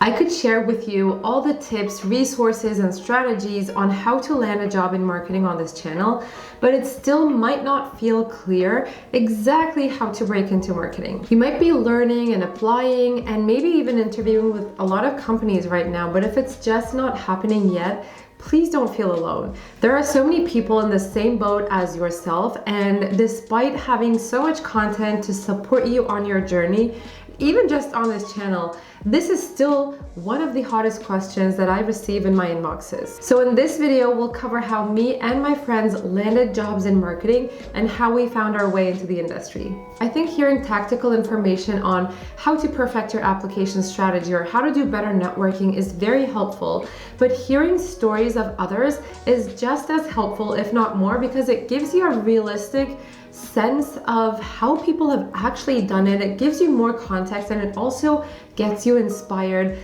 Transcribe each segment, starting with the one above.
I could share with you all the tips, resources, and strategies on how to land a job in marketing on this channel, but it still might not feel clear exactly how to break into marketing. You might be learning and applying and maybe even interviewing with a lot of companies right now, but if it's just not happening yet, please don't feel alone. There are so many people in the same boat as yourself, and despite having so much content to support you on your journey, even just on this channel, this is still one of the hottest questions that I receive in my inboxes. So in this video, we'll cover how me and my friends landed jobs in marketing and how we found our way into the industry. I think hearing tactical information on how to perfect your application strategy or how to do better networking is very helpful, but hearing stories of others is just as helpful, if not more, because it gives you a realistic sense of how people have actually done it. It gives you more context, and it also gets you inspired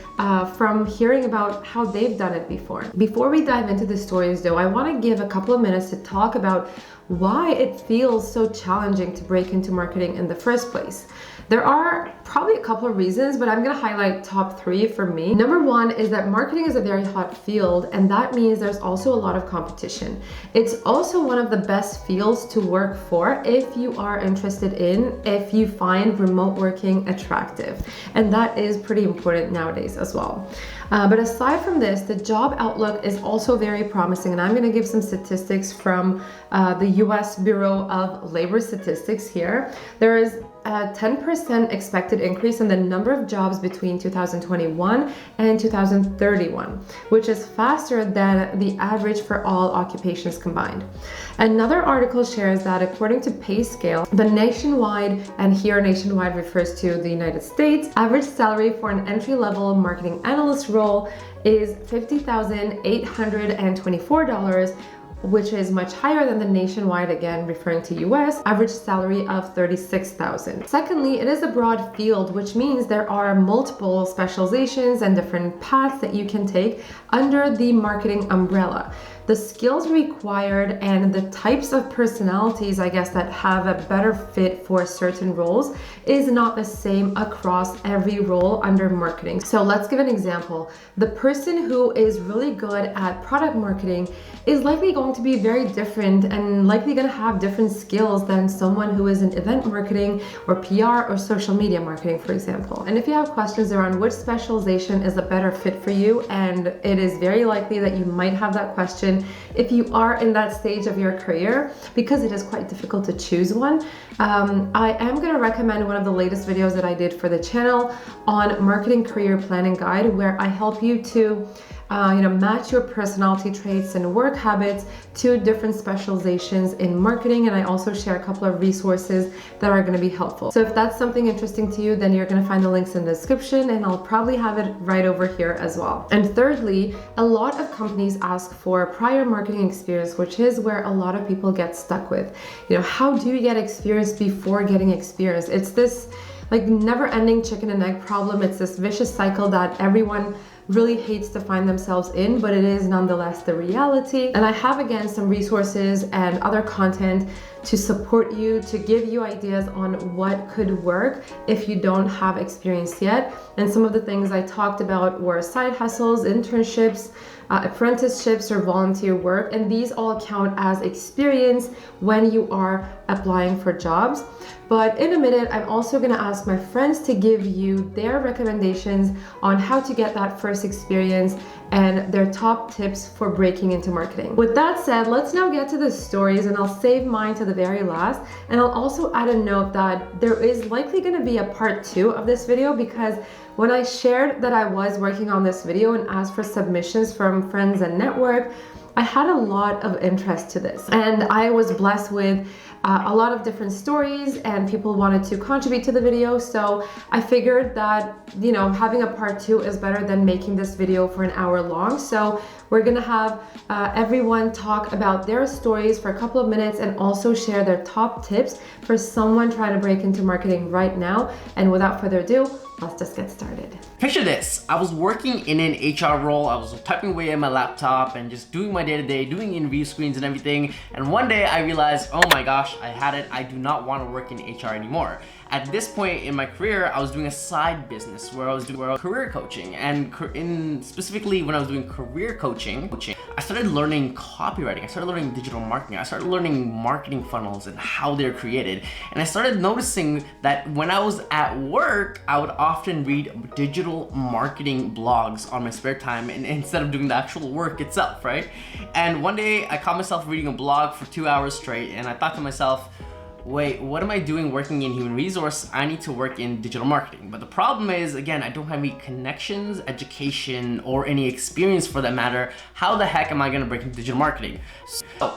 from hearing about how they've done it before. Before we dive into the stories though, I want to give a couple of minutes to talk about why it feels so challenging to break into marketing in the first place. There are probably a couple of reasons, but I'm going to highlight top 3 for me. Number 1 is that marketing is a very hot field, and that means there's also a lot of competition. It's also one of the best fields to work for if you are interested in, if you find remote working attractive. And that is pretty important nowadays as well. But aside from this, the job outlook is also very promising, and I'm going to give some statistics from the US Bureau of Labor Statistics here. There is a 10% expected increase in the number of jobs between 2021 and 2031, which is faster than the average for all occupations combined. Another article shares that according to PayScale, the nationwide, and here nationwide refers to the United States, average salary for an entry-level marketing analyst role is $50,824, which is much higher than the nationwide, again referring to US, average salary of $36,000. Secondly, it is a broad field, which means there are multiple specializations and different paths that you can take under the marketing umbrella. The skills required and the types of personalities, I guess, that have a better fit for certain roles is not the same across every role under marketing. So let's give an example. The person who is really good at product marketing is likely going to be very different and likely going to have different skills than someone who is in event marketing or PR or social media marketing, for example. And if you have questions around which specialization is a better fit for you, and it is very likely that you might have that question if you are in that stage of your career, because it is quite difficult to choose one, I am going to recommend one of the latest videos that I did for the channel on marketing career planning guide, where I help you to match your personality traits and work habits to different specializations in marketing. And I also share a couple of resources that are going to be helpful. So if that's something interesting to you, then you're going to find the links in the description, and I'll probably have it right over here as well. And thirdly, a lot of companies ask for prior marketing experience, which is where a lot of people get stuck with. How do you get experience before getting experience? It's this like never-ending chicken and egg problem. It's this vicious cycle that everyone really hates to find themselves in, but it is nonetheless the reality. And I have, again, some resources and other content to support you, to give you ideas on what could work if you don't have experience yet. And some of the things I talked about were side hustles, internships, apprenticeships, or volunteer work, and these all count as experience when you are applying for jobs. But in a minute, I'm also going to ask my friends to give you their recommendations on how to get that first experience and their top tips for breaking into marketing. With that said, let's now get to the stories, and I'll save mine to the very last. And I'll also add a note that there is likely going to be a part 2 of this video, because when I shared that I was working on this video and asked for submissions from friends and network, I had a lot of interest to this, and I was blessed with a lot of different stories, and people wanted to contribute to the video. So I figured that, having a part 2 is better than making this video for an hour long. So we're gonna have everyone talk about their stories for a couple of minutes and also share their top tips for someone trying to break into marketing right now. And without further ado, let's just get started. Picture this. I was working in an HR role. I was typing away at my laptop and just doing my day-to-day, doing interview screens and everything. And one day I realized, oh my gosh, I had it. I do not want to work in HR anymore. At this point in my career, I was doing a side business where I was doing career coaching, and specifically when I was doing career coaching, I started learning copywriting, I started learning digital marketing, I started learning marketing funnels and how they're created. And I started noticing that when I was at work, I would often read digital marketing blogs on my spare time and instead of doing the actual work itself, right? And one day I caught myself reading a blog for 2 hours straight, and I thought to myself, wait, what am I doing working in human resource? I need to work in digital marketing. But the problem is, again, I don't have any connections, education, or any experience for that matter. How the heck am I gonna break into digital marketing? So,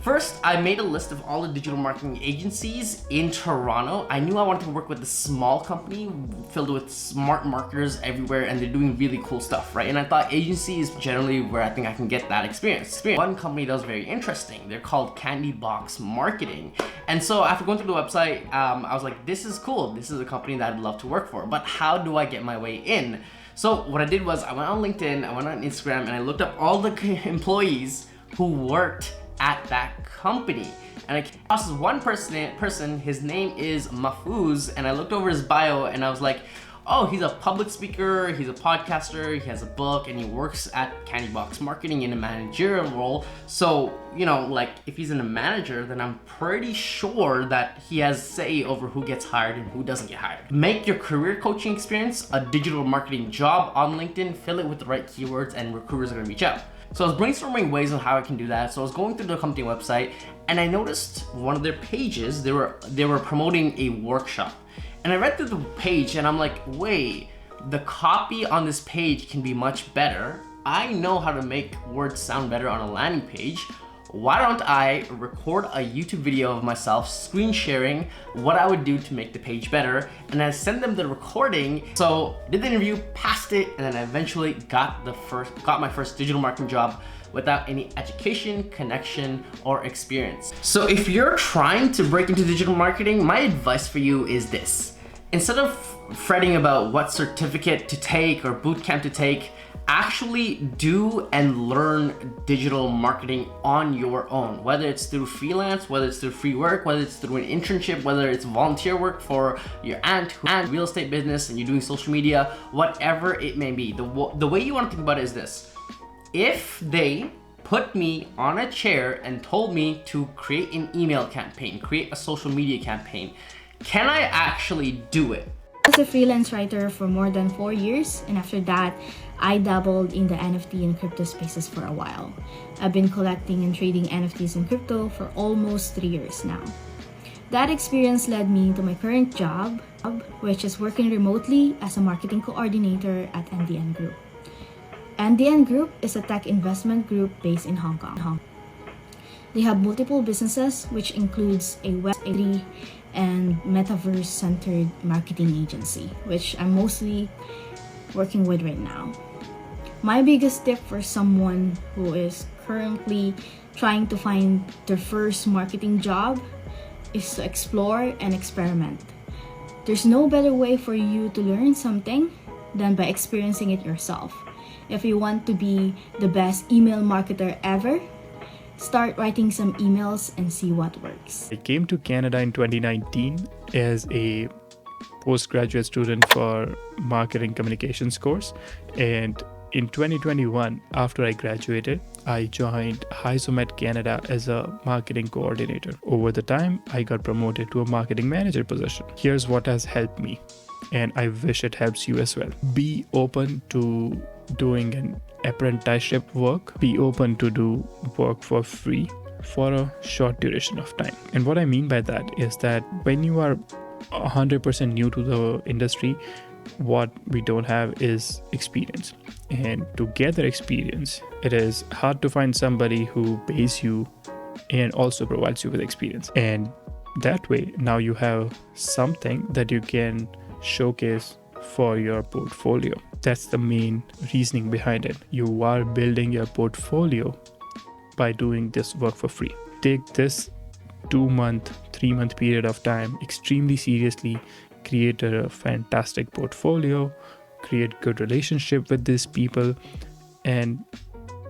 first, I made a list of all the digital marketing agencies in Toronto. I knew I wanted to work with a small company filled with smart marketers everywhere, and they're doing really cool stuff, right? And I thought agency is generally where I think I can get that experience. One company that was very interesting, they're called Candy Box Marketing. And so after going through the website, I was like, this is cool. This is a company that I'd love to work for, but how do I get my way in? So what I did was I went on LinkedIn, I went on Instagram, and I looked up all the employees who worked at that company. And I came across this one person, his name is Mahfouz, and I looked over his bio and I was like, oh, he's a public speaker, he's a podcaster, he has a book, and he works at Candy Box Marketing in a managerial role. So, you know, like if he's in a manager, then I'm pretty sure that he has say over who gets hired and who doesn't get hired. Make your career coaching experience a digital marketing job on LinkedIn, fill it with the right keywords, and recruiters are gonna reach out. So I was brainstorming ways on how I can do that. So I was going through the company website and I noticed one of their pages, they were promoting a workshop. And I read through the page and I'm like, wait, the copy on this page can be much better. I know how to make words sound better on a landing page. Why don't I record a YouTube video of myself screen sharing what I would do to make the page better, and I send them the recording. So did the interview, passed it, and then I eventually got my first digital marketing job without any education, connection, or experience. So if you're trying to break into digital marketing, my advice for you is this. Instead of fretting about what certificate to take or bootcamp to take, actually do and learn digital marketing on your own, whether it's through freelance, whether it's through free work, whether it's through an internship, whether it's volunteer work for your aunt who has a real estate business and you're doing social media, whatever it may be. The way you want to think about it is this. If they put me on a chair and told me to create an email campaign, create a social media campaign, can I actually do it? I was a freelance writer for more than 4 years, and after that, I dabbled in the NFT and crypto spaces for a while. I've been collecting and trading NFTs and crypto for almost 3 years now. That experience led me to my current job, which is working remotely as a marketing coordinator at NDN Group. NDN Group is a tech investment group based in Hong Kong. They have multiple businesses, which includes a Web3 and metaverse-centered marketing agency, which I'm mostly working with right now. My biggest tip for someone who is currently trying to find their first marketing job is to explore and experiment. There's no better way for you to learn something than by experiencing it yourself. If you want to be the best email marketer ever, start writing some emails and see what works. I came to Canada in 2019 as a postgraduate student for marketing communications course, and in 2021, after I graduated, I joined Hyzomet Canada as a marketing coordinator. Over the time, I got promoted to a marketing manager position. Here's what has helped me, and I wish it helps you as well. Be open to doing an apprenticeship work. Be open to do work for free for a short duration of time. And what I mean by that is that when you are 100% new to the industry, what we don't have is experience. And to get that experience, it is hard to find somebody who pays you and also provides you with experience. And that way, now you have something that you can showcase for your portfolio. That's the main reasoning behind it. You are building your portfolio by doing this work for free. Take this 2-month, 3-month period of time extremely seriously, create a fantastic portfolio, create good relationship with these people, and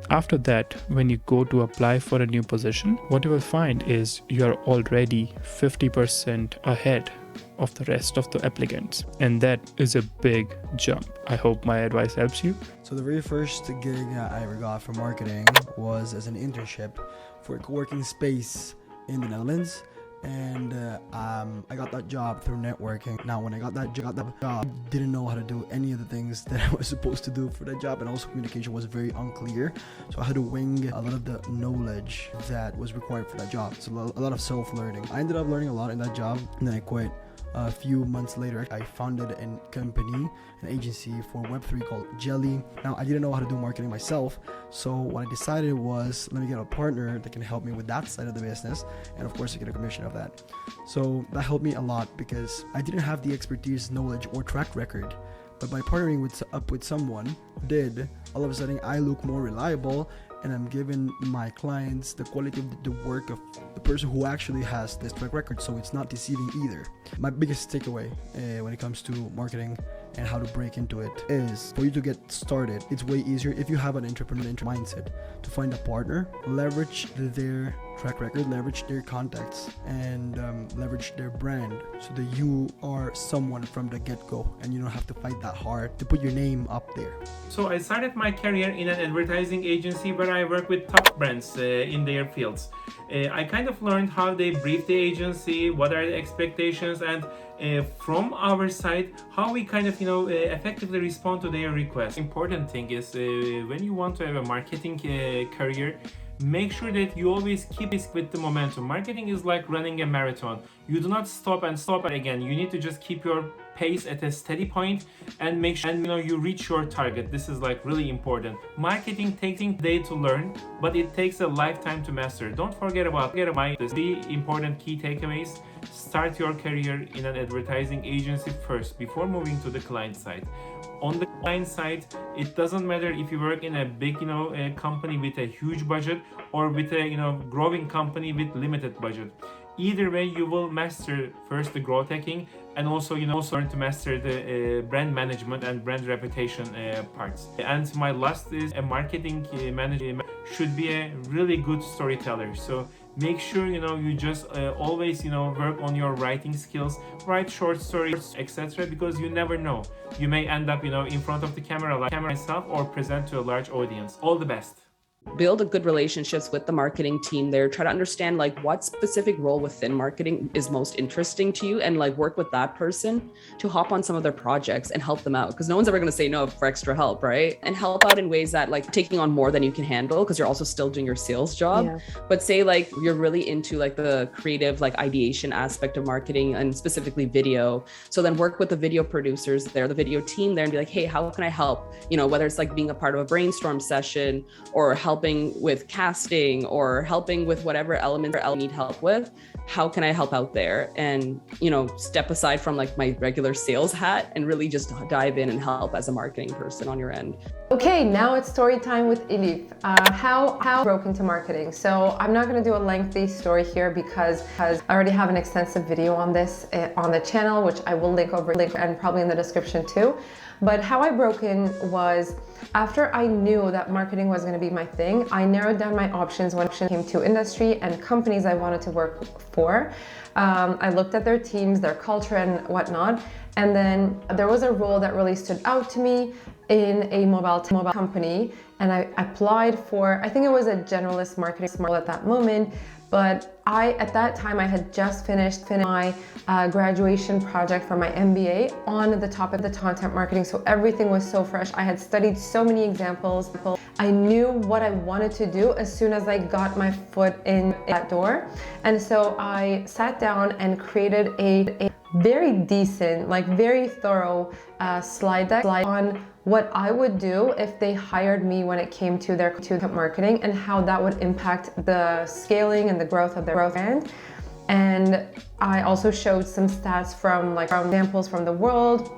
after that, when you go to apply for a new position, what you will find is you are already 50% ahead of the rest of the applicants. And that is a big jump. I hope my advice helps you. So the very first gig I ever got for marketing was as an internship for a co-working space in the Netherlands. And I got that job through networking. Now, when I got that job, I didn't know how to do any of the things that I was supposed to do for that job, and also communication was very unclear. So I had to wing a lot of the knowledge that was required for that job. So a lot of self-learning. I ended up learning a lot in that job, and then I quit. A few months later, I founded a company, an agency for Web3 called Jelly. Now, I didn't know how to do marketing myself, so what I decided was, let me get a partner that can help me with that side of the business, and of course, I get a commission of that. So that helped me a lot because I didn't have the expertise, knowledge, or track record. But by partnering with someone who did, all of a sudden, I look more reliable, and I'm giving my clients the quality of the work of the person who actually has this track record, so it's not deceiving either. My biggest takeaway when it comes to marketing and how to break into it is, for you to get started, it's way easier if you have an entrepreneurial mindset to find a partner, leverage their track record, leverage their contacts, and leverage their brand so that you are someone from the get-go and you don't have to fight that hard to put your name up there. So I started my career in an advertising agency where I work with top brands in their fields. I kind of learned how they brief the agency, what are the expectations, and from our side, how we kind of effectively respond to their requests. Important thing is when you want to have a marketing career, make sure that you always keep with the momentum. Marketing is like running a marathon. You do not stop again. You need to just keep your pace at a steady point and make sure you reach your target. This is like really important. Marketing takes a day to learn, but it takes a lifetime to master. Don't forget about my three important key takeaways. Start your career in an advertising agency first before moving to the client side. On the client side, it doesn't matter if you work in a big a company with a huge budget or with a growing company with limited budget. Either way, you will master first the growth hacking and also learn to master the brand management and brand reputation parts. And my last is a marketing manager should be a really good storyteller. So make sure you just always work on your writing skills, write short stories, etc. because you never know, you may end up in front of the camera like myself or present to a large audience. All the best. Build a good relationships with the marketing team there. Try to understand like what specific role within marketing is most interesting to you, and like work with that person to hop on some of their projects and help them out, because no one's ever going to say no for extra help, right? And help out in ways that like taking on more than you can handle, because you're also still doing your sales job. Yeah. But say like you're really into like the creative like ideation aspect of marketing and specifically video, so then work with the video producers there, the video team there, and be like, hey, how can I help? Whether it's like being a part of a brainstorm session or helping with casting or helping with whatever element I need help with, how can I help out there? And step aside from like my regular sales hat and really just dive in and help as a marketing person on your end. Okay, now it's story time with Elif. How I broke into marketing. So I'm not going to do a lengthy story here because I already have an extensive video on this on the channel, which I will link and probably in the description too. But how I broke in was after I knew that marketing was going to be my thing, I narrowed down my options when it came to industry and companies I wanted to work for. I looked at their teams, their culture and whatnot. And then there was a role that really stood out to me in a mobile company. And I applied for, I think it was a generalist marketing role at that moment. But at that time, I had just finished my graduation project for my MBA on the topic of the content marketing. So everything was so fresh. I had studied so many examples. I knew what I wanted to do as soon as I got my foot in that door. And so I sat down and created a very decent, like very thorough slide deck on what I would do if they hired me when it came to their content marketing and how that would impact the scaling and the growth of their brand. And I also showed some stats from examples from the world,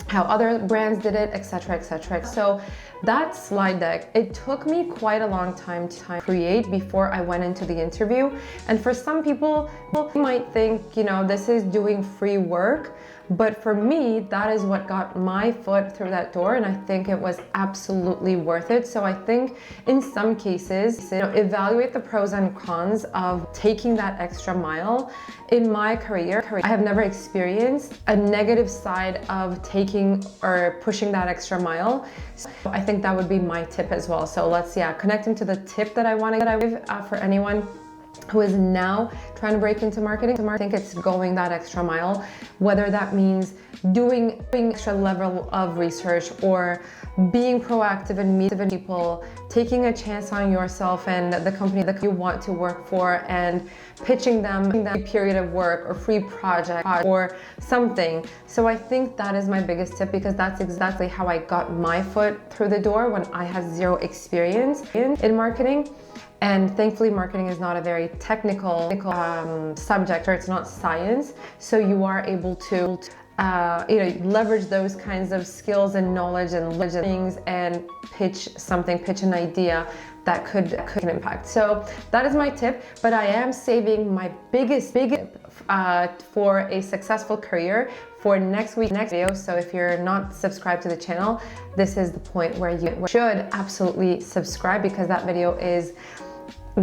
how other brands did it, etc., etc. So that slide deck, it took me quite a long time to create before I went into the interview. And for some people, you might think, this is doing free work, But for me, that is what got my foot through that door, and I think it was absolutely worth it. So I think in some cases, evaluate the pros and cons of taking that extra mile. In my career, I have never experienced a negative side of taking or pushing that extra mile. So I think that would be my tip as well. So connecting to the tip that I want to give for anyone who is now trying to break into marketing. I think it's going that extra mile, whether that means doing extra level of research or being proactive and meeting people, taking a chance on yourself and the company that you want to work for and pitching them a period of work or free project or something. So I think that is my biggest tip, because that's exactly how I got my foot through the door when I had zero experience in marketing. And thankfully, marketing is not a very technical subject, or it's not science. So you are able to leverage those kinds of skills and knowledge and things and pitch an idea that could impact. So that is my tip, but I am saving my biggest for a successful career for next video. So if you're not subscribed to the channel, this is the point where you should absolutely subscribe, because that video is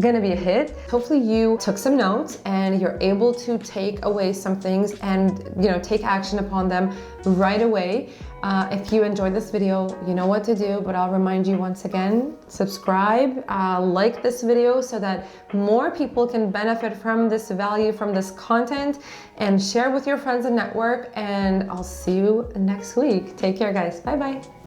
gonna be a hit. Hopefully you took some notes and you're able to take away some things and take action upon them right away. If you enjoyed this video, you know what to do, but I'll remind you once again, subscribe, like this video so that more people can benefit from this value, from this content, and share with your friends and network. And I'll see you next week. Take care, guys. Bye-bye.